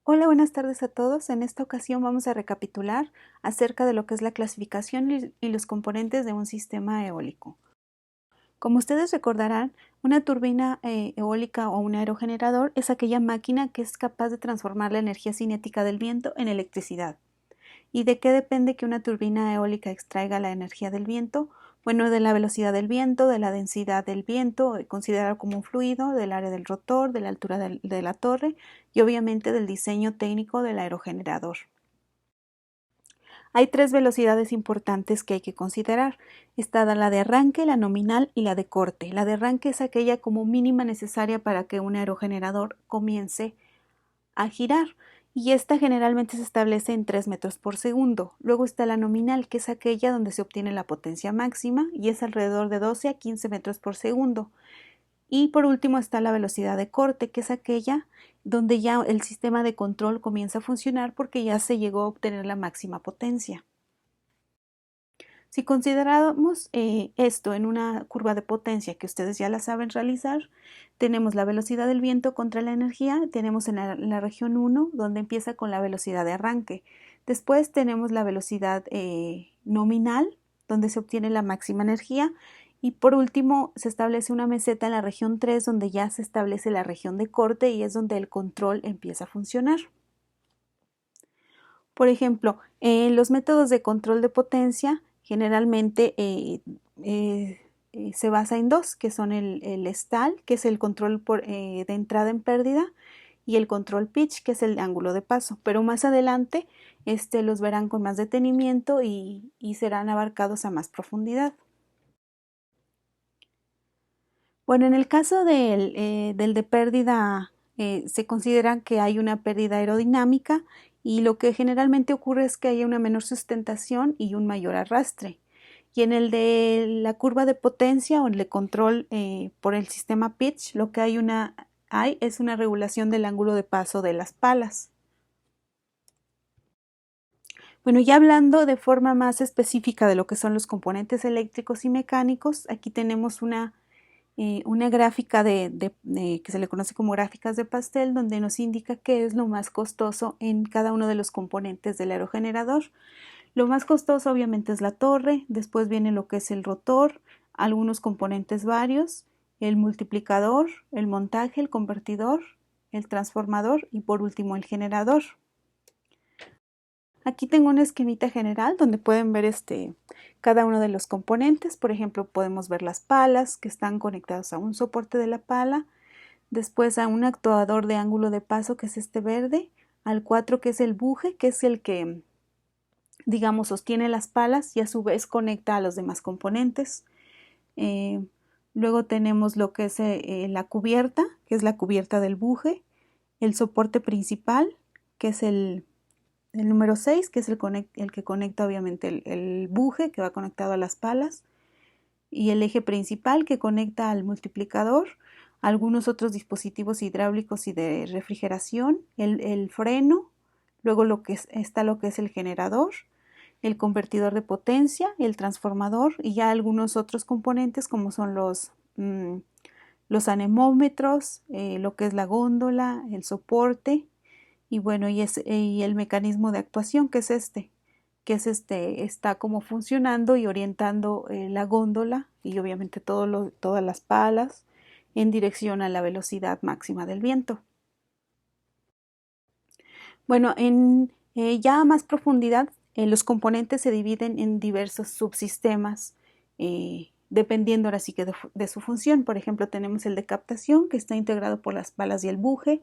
Hola, buenas tardes a todos. En esta ocasión vamos a recapitular acerca de lo que es la clasificación y los componentes de un sistema eólico. Como ustedes recordarán, una turbina eólica o un aerogenerador es aquella máquina que es capaz de transformar la energía cinética del viento en electricidad. ¿Y de qué depende que una turbina eólica extraiga la energía del viento? Bueno, de la velocidad del viento, de la densidad del viento, considerado como un fluido, del área del rotor, de la altura de la torre y obviamente del diseño técnico del aerogenerador. Hay tres velocidades importantes que hay que considerar. Está la de arranque, la nominal y la de corte. La de arranque es aquella como mínima necesaria para que un aerogenerador comience a girar, y esta generalmente se establece en 3 metros por segundo. Luego está la nominal, que es aquella donde se obtiene la potencia máxima y es alrededor de 12 a 15 metros por segundo. Y por último está la velocidad de corte, que es aquella donde ya el sistema de control comienza a funcionar porque ya se llegó a obtener la máxima potencia. Si consideramos esto en una curva de potencia que ustedes ya la saben realizar, tenemos la velocidad del viento contra la energía, tenemos en la región 1 donde empieza con la velocidad de arranque. Después tenemos la velocidad nominal donde se obtiene la máxima energía y por último se establece una meseta en la región 3 donde ya se establece la región de corte y es donde el control empieza a funcionar. Por ejemplo, en los métodos de control de potencia generalmente se basa en dos, que son el stall, que es el control de entrada en pérdida, y el control pitch, que es el ángulo de paso. Pero más adelante los verán con más detenimiento y serán abarcados a más profundidad. Bueno, en el caso del de pérdida, se considera que hay una pérdida aerodinámica y lo que generalmente ocurre es que haya una menor sustentación y un mayor arrastre. Y en el de la curva de potencia o el de control por el sistema pitch, lo que hay es una regulación del ángulo de paso de las palas. Bueno, ya hablando de forma más específica de lo que son los componentes eléctricos y mecánicos, aquí tenemos una gráfica que se le conoce como gráficas de pastel, donde nos indica qué es lo más costoso en cada uno de los componentes del aerogenerador. Lo más costoso obviamente es la torre, después viene lo que es el rotor, algunos componentes varios, el multiplicador, el montaje, el convertidor, el transformador y por último el generador. Aquí tengo una esquemita general donde pueden ver cada uno de los componentes. Por ejemplo, podemos ver las palas que están conectadas a un soporte de la pala, después a un actuador de ángulo de paso que es este verde, al 4 que es el buje, que es el que, digamos, sostiene las palas y a su vez conecta a los demás componentes. Eh, Luego tenemos lo que es la cubierta, que es la cubierta del buje, el soporte principal, que es el número 6, que es el que conecta obviamente el buje, que va conectado a las palas, y el eje principal que conecta al multiplicador, algunos otros dispositivos hidráulicos y de refrigeración, el freno, luego está lo que es el generador, el convertidor de potencia, el transformador y ya algunos otros componentes como son los anemómetros, lo que es la góndola, el soporte y bueno, y el mecanismo de actuación está como funcionando y orientando la góndola y obviamente todas las palas en dirección a la velocidad máxima del viento. Bueno, ya a más profundidad, los componentes se dividen en diversos subsistemas, dependiendo ahora sí que de su función. Por ejemplo, tenemos el de captación, que está integrado por las palas y el buje,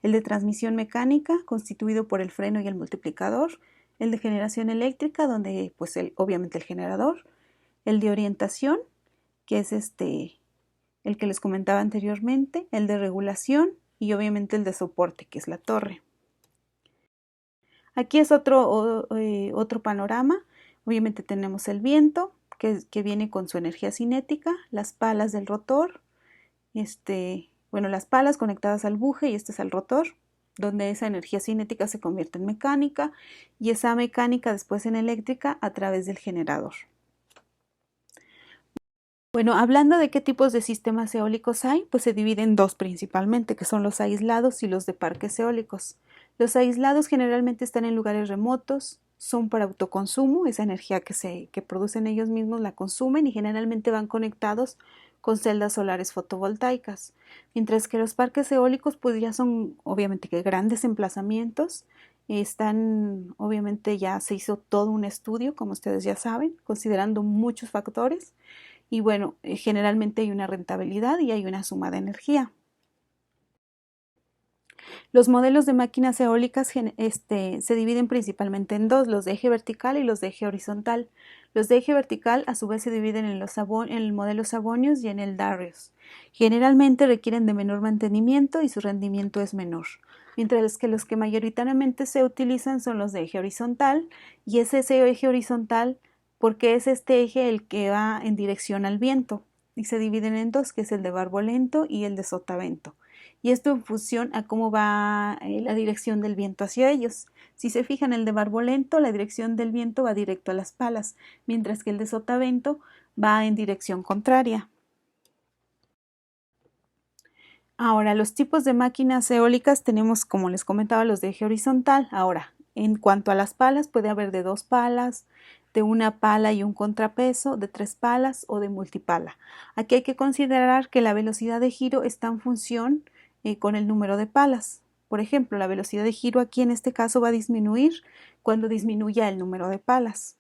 el de transmisión mecánica, constituido por el freno y el multiplicador, el de generación eléctrica, donde pues obviamente el generador, el de orientación, que es el que les comentaba anteriormente, el de regulación y obviamente el de soporte, que es la torre. Aquí es otro panorama. Obviamente tenemos el viento, que viene con su energía cinética, las palas del rotor, bueno, las palas conectadas al buje y este es el rotor, donde esa energía cinética se convierte en mecánica y esa mecánica después en eléctrica a través del generador. Bueno, hablando de qué tipos de sistemas eólicos hay, pues se dividen en dos principalmente, que son los aislados y los de parques eólicos. Los aislados generalmente están en lugares remotos, son para autoconsumo, esa energía que producen ellos mismos la consumen y generalmente van conectados con celdas solares fotovoltaicas. Mientras que los parques eólicos pues ya son obviamente que grandes emplazamientos, están, obviamente ya se hizo todo un estudio, como ustedes ya saben, considerando muchos factores y bueno, generalmente hay una rentabilidad y hay una suma de energía. Los modelos de máquinas eólicas se dividen principalmente en dos, los de eje vertical y los de eje horizontal. Los de eje vertical a su vez se dividen en el modelo Savonius y en el Darius. Generalmente requieren de menor mantenimiento y su rendimiento es menor, mientras que los que mayoritariamente se utilizan son los de eje horizontal y es ese eje horizontal porque es este eje el que va en dirección al viento y se dividen en dos, que es el de barbolento y el de sotavento. Y esto en función a cómo va la dirección del viento hacia ellos. Si se fijan, el de barbolento, la dirección del viento va directo a las palas, mientras que el de sotavento va en dirección contraria. Ahora, los tipos de máquinas eólicas tenemos, como les comentaba, los de eje horizontal. Ahora, en cuanto a las palas, puede haber de 2 palas, de 1 pala y un contrapeso, de 3 palas o de multipala. Aquí hay que considerar que la velocidad de giro está en función con el número de palas. Por ejemplo, la velocidad de giro aquí en este caso va a disminuir cuando disminuya el número de palas.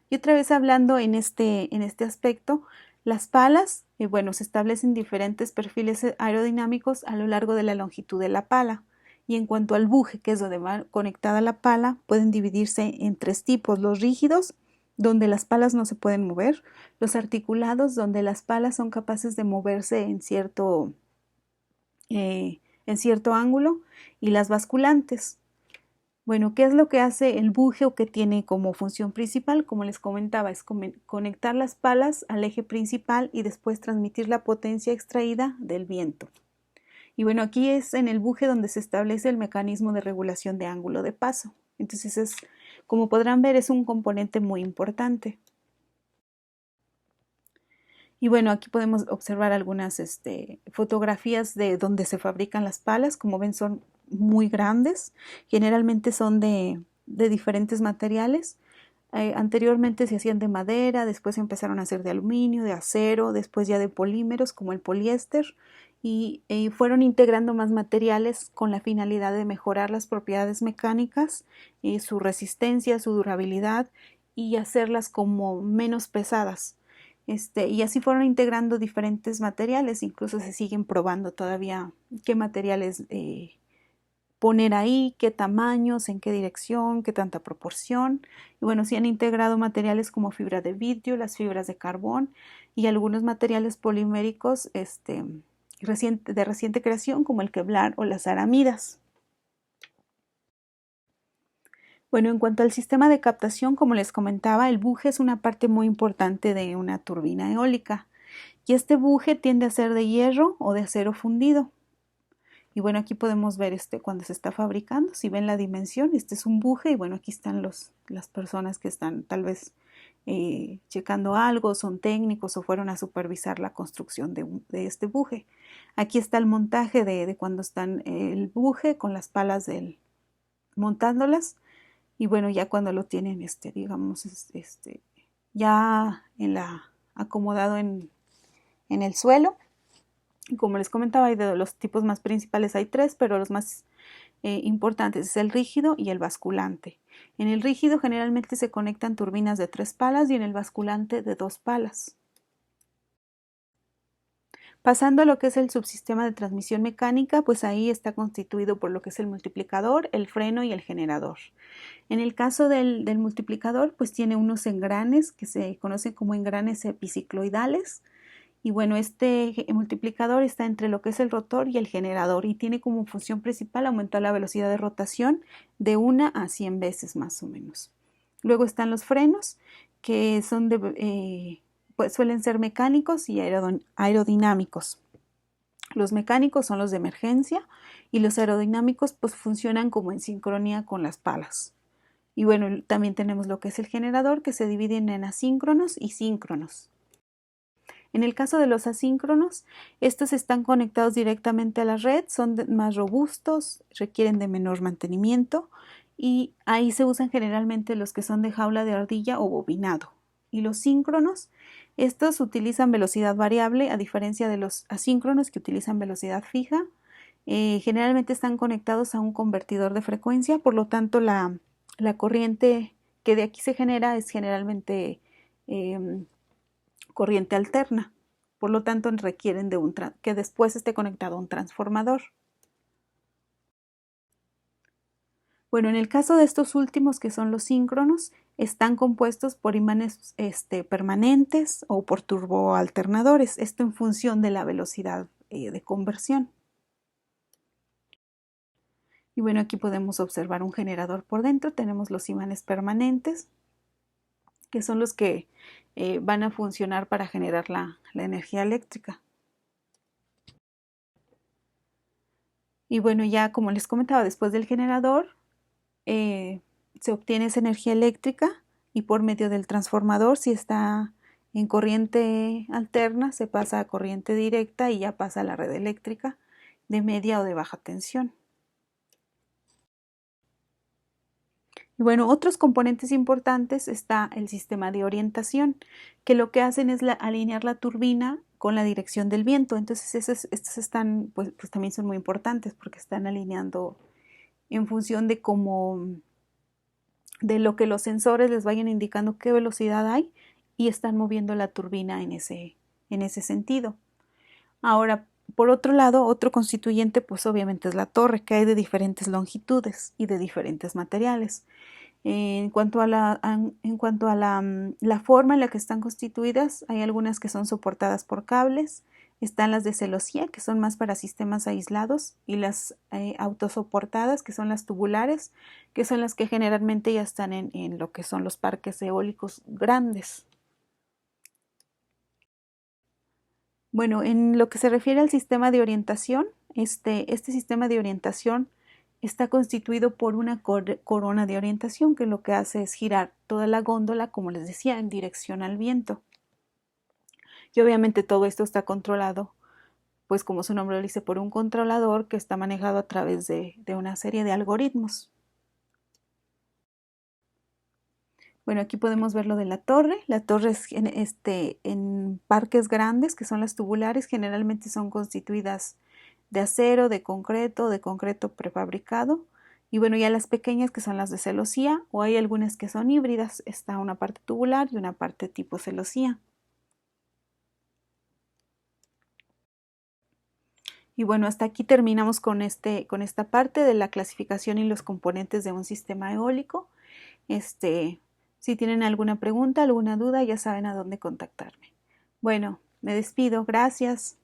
Y otra vez hablando en este aspecto, las palas, bueno, se establecen diferentes perfiles aerodinámicos a lo largo de la longitud de la pala. Y en cuanto al buje, que es donde va conectada la pala, pueden dividirse en 3 tipos: los rígidos, donde las palas no se pueden mover; los articulados, donde las palas son capaces de moverse en cierto ángulo; y las basculantes. Bueno, ¿qué es lo que hace el buje o que tiene como función principal? Como les comentaba, es conectar las palas al eje principal y después transmitir la potencia extraída del viento. Y bueno, aquí es en el buje donde se establece el mecanismo de regulación de ángulo de paso. Entonces, como podrán ver, es un componente muy importante. Y bueno, aquí podemos observar algunas fotografías de donde se fabrican las palas. Como ven, son muy grandes. Generalmente son de diferentes materiales. Anteriormente se hacían de madera, después empezaron a hacer de aluminio, de acero, después ya de polímeros como el poliéster y fueron integrando más materiales con la finalidad de mejorar las propiedades mecánicas, su resistencia, su durabilidad y hacerlas como menos pesadas. Y así fueron integrando diferentes materiales, incluso se siguen probando todavía qué materiales poner ahí, qué tamaños, en qué dirección, qué tanta proporción. Y bueno, sí han integrado materiales como fibra de vidrio, las fibras de carbón y algunos materiales poliméricos de reciente creación como el Kevlar o las aramidas. Bueno, en cuanto al sistema de captación, como les comentaba, el buje es una parte muy importante de una turbina eólica y este buje tiende a ser de hierro o de acero fundido. Y bueno, aquí podemos ver cuando se está fabricando, si ven la dimensión, este es un buje y bueno, aquí están las personas que están tal vez checando algo, son técnicos o fueron a supervisar la construcción de este buje. Aquí está el montaje de cuando están el buje con las palas montándolas y bueno, ya cuando lo tienen, digamos, ya acomodado en el suelo. Como les comentaba, hay de los tipos más principales hay 3, pero los más importantes es el rígido y el basculante. En el rígido generalmente se conectan turbinas de 3 palas y en el basculante de 2 palas. Pasando a lo que es el subsistema de transmisión mecánica, pues ahí está constituido por lo que es el multiplicador, el freno y el generador. En el caso del multiplicador, pues tiene unos engranes que se conocen como engranes epicicloidales. Y bueno, este multiplicador está entre lo que es el rotor y el generador y tiene como función principal aumentar la velocidad de rotación de 1 a 100 veces más o menos. Luego están los frenos, que son pues suelen ser mecánicos y aerodinámicos. Los mecánicos son los de emergencia y los aerodinámicos pues funcionan como en sincronía con las palas. Y bueno, también tenemos lo que es el generador, que se divide en asíncronos y síncronos. En el caso de los asíncronos, estos están conectados directamente a la red, son más robustos, requieren de menor mantenimiento y ahí se usan generalmente los que son de jaula de ardilla o bobinado. Y los síncronos, estos utilizan velocidad variable a diferencia de los asíncronos que utilizan velocidad fija. Generalmente están conectados a un convertidor de frecuencia, por lo tanto la corriente que de aquí se genera es generalmente corriente alterna, por lo tanto requieren de que después esté conectado a un transformador. Bueno, en el caso de estos últimos, que son los síncronos, están compuestos por imanes permanentes o por turboalternadores, esto en función de la velocidad de conversión. Y bueno, aquí podemos observar un generador por dentro, tenemos los imanes permanentes, que son los que van a funcionar para generar la energía eléctrica. Y bueno, ya como les comentaba, después del generador se obtiene esa energía eléctrica y por medio del transformador, si está en corriente alterna, se pasa a corriente directa y ya pasa a la red eléctrica de media o de baja tensión. Y bueno, otros componentes importantes está el sistema de orientación, que lo que hacen es alinear la turbina con la dirección del viento. Entonces estos están, pues también son muy importantes porque están alineando en función de de lo que los sensores les vayan indicando qué velocidad hay y están moviendo la turbina en ese sentido. Ahora, por otro lado, otro constituyente pues obviamente es la torre, que hay de diferentes longitudes y de diferentes materiales. En cuanto a la forma en la que están constituidas, hay algunas que son soportadas por cables, están las de celosía, que son más para sistemas aislados, y las autosoportadas, que son las tubulares, que son las que generalmente ya están en lo que son los parques eólicos grandes. Bueno, en lo que se refiere al sistema de orientación, este sistema de orientación está constituido por una corona de orientación, que lo que hace es girar toda la góndola, como les decía, en dirección al viento. Y obviamente todo esto está controlado, pues como su nombre lo dice, por un controlador que está manejado a través de una serie de algoritmos. Bueno, aquí podemos ver lo de la torre. La torre es en parques grandes, que son las tubulares, generalmente son constituidas de acero, de concreto prefabricado. Y bueno, ya las pequeñas, que son las de celosía, o hay algunas que son híbridas. Está una parte tubular y una parte tipo celosía. Y bueno, hasta aquí terminamos con esta parte de la clasificación y los componentes de un sistema eólico. Si tienen alguna pregunta, alguna duda, ya saben a dónde contactarme. Bueno, me despido. Gracias.